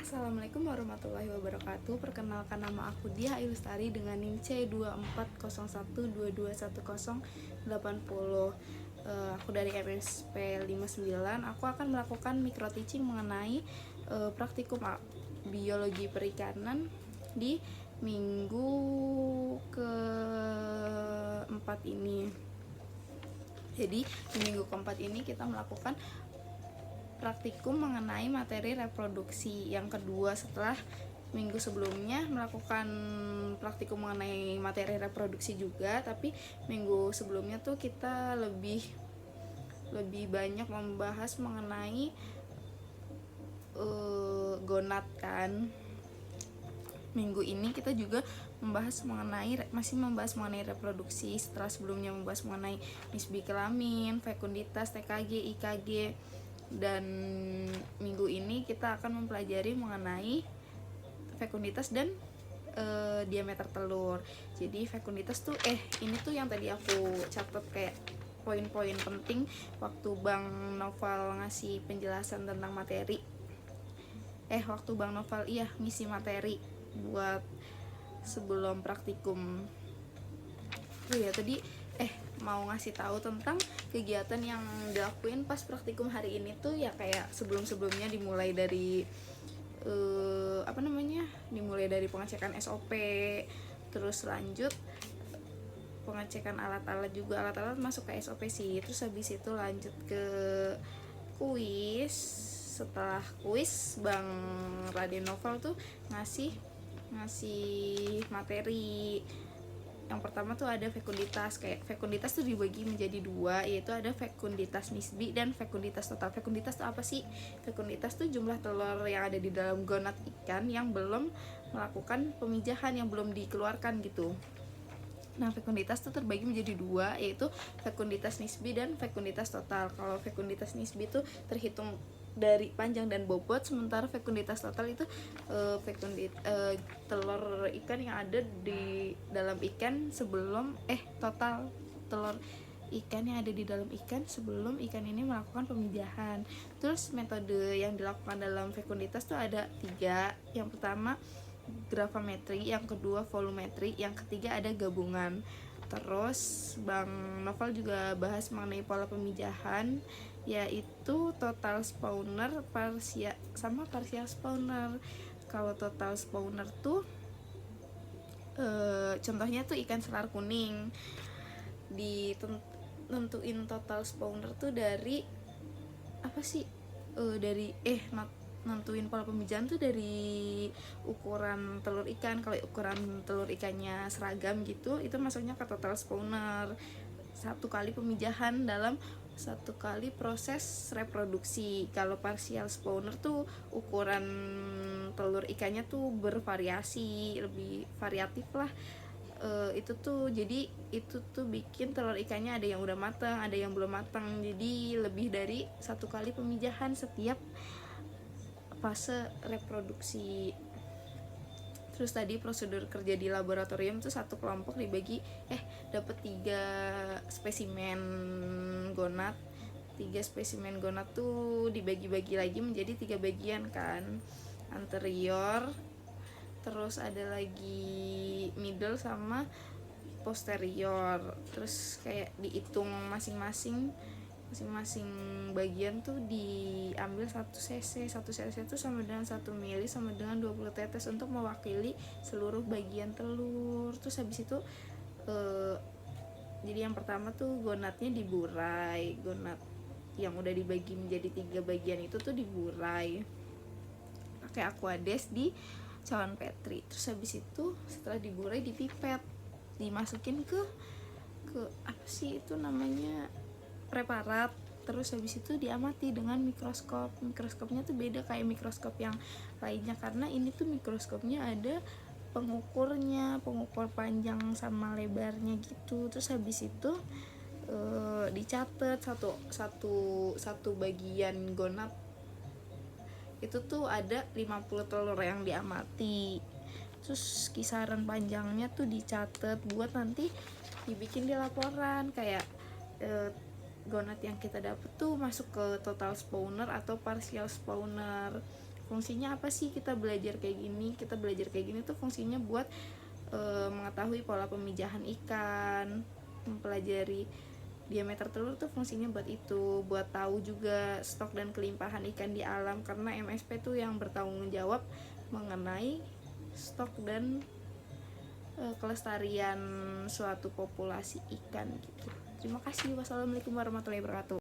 Assalamualaikum warahmatullahi wabarakatuh. Perkenalkan, nama aku Diah Ayu Lestari dengan NIM C2401221080. Aku dari MSP 59. Aku akan melakukan micro teaching mengenai praktikum biologi perikanan di minggu keempat ini. Jadi di minggu keempat ini kita melakukan praktikum mengenai materi reproduksi yang kedua setelah minggu sebelumnya melakukan praktikum mengenai materi reproduksi juga, tapi minggu sebelumnya tuh kita lebih banyak membahas mengenai gonad kan. Minggu ini kita juga masih membahas mengenai reproduksi setelah sebelumnya membahas mengenai nisbi kelamin, fekunditas, TKG, IKG. Dan minggu ini kita akan mempelajari mengenai fekunditas dan diameter telur. Jadi fekunditas tuh ini tuh yang tadi aku catat kayak poin-poin penting waktu Bang Noval ngasih penjelasan tentang materi. Waktu Bang Noval ngisi materi buat sebelum praktikum. Tadi mau ngasih tahu tentang kegiatan yang dilakuin pas praktikum hari ini tuh ya, kayak sebelumnya dimulai dari dimulai dari pengecekan SOP, terus lanjut pengecekan alat-alat juga, alat-alat masuk ke SOP sih. Terus habis itu lanjut ke kuis. Setelah kuis Bang Raden Noval tuh ngasih materi. Yang pertama tuh ada fekunditas. Kayak fekunditas tuh dibagi menjadi dua, yaitu ada fekunditas nisbi dan fekunditas total. Fekunditas tuh apa sih? Fekunditas tuh jumlah telur yang ada di dalam gonad ikan yang belum melakukan pemijahan, yang belum dikeluarkan gitu. Nah, fekunditas tuh terbagi menjadi dua, yaitu fekunditas nisbi dan fekunditas total. Kalau fekunditas nisbi tuh terhitung dari panjang dan bobot, sementara fekunditas total itu telur ikan yang ada di dalam ikan sebelum total telur ikan yang ada di dalam ikan sebelum ikan ini melakukan pemijahan. Terus metode yang dilakukan dalam fekunditas tuh ada 3. Yang pertama gravimetri, yang kedua volumetri, yang ketiga ada gabungan. Terus Bang Noval juga bahas mengenai pola pemijahan, yaitu total spawner sama partial spawner. Kalau total spawner tuh contohnya tuh ikan selar kuning. Nentuin total spawner tuh dari nentuin pola pemijahan tuh dari ukuran telur ikan. Kalau ukuran telur ikannya seragam gitu, itu masuknya ke total spawner. 1 kali pemijahan dalam 1 kali proses reproduksi. Kalau partial spawner tuh ukuran telur ikannya tuh bervariasi, lebih variatif lah. Itu tuh bikin telur ikannya ada yang udah matang, ada yang belum matang. Jadi lebih dari 1 kali pemijahan setiap fase reproduksi. Terus tadi prosedur kerja di laboratorium tuh satu kelompok dibagi dapat 3 spesimen gonad. 3 spesimen gonad tuh dibagi-bagi lagi menjadi 3 bagian kan. Anterior, terus ada lagi middle sama posterior. Terus kayak dihitung masing-masing bagian tuh diambil 1 cc. 1 cc itu sama dengan 1 mili sama dengan 20 tetes untuk mewakili seluruh bagian telur. Terus habis itu jadi yang pertama tuh gonadnya diburai. Gonad yang udah dibagi menjadi 3 bagian itu tuh diburai pakai aquades di cawan petri. Terus habis itu setelah diburai dipipet, dimasukin ke preparat. Terus habis itu diamati dengan mikroskop. Mikroskopnya tuh beda kayak mikroskop yang lainnya, karena ini tuh mikroskopnya ada pengukurnya, pengukur panjang sama lebarnya gitu. Terus habis itu dicatat satu bagian gonad itu tuh ada 50 telur yang diamati. Terus kisaran panjangnya tuh dicatat buat nanti dibikin di laporan, kayak gonad yang kita dapet tuh masuk ke total spawner atau partial spawner. fungsinya apa sih kita belajar kayak gini. Kita belajar kayak gini tuh fungsinya buat mengetahui pola pemijahan ikan, mempelajari diameter telur tuh fungsinya buat itu, buat tahu juga stok dan kelimpahan ikan di alam, karena MSP tuh yang bertanggung jawab mengenai stok dan kelestarian suatu populasi ikan gitu. Terima kasih. Wassalamualaikum warahmatullahi wabarakatuh.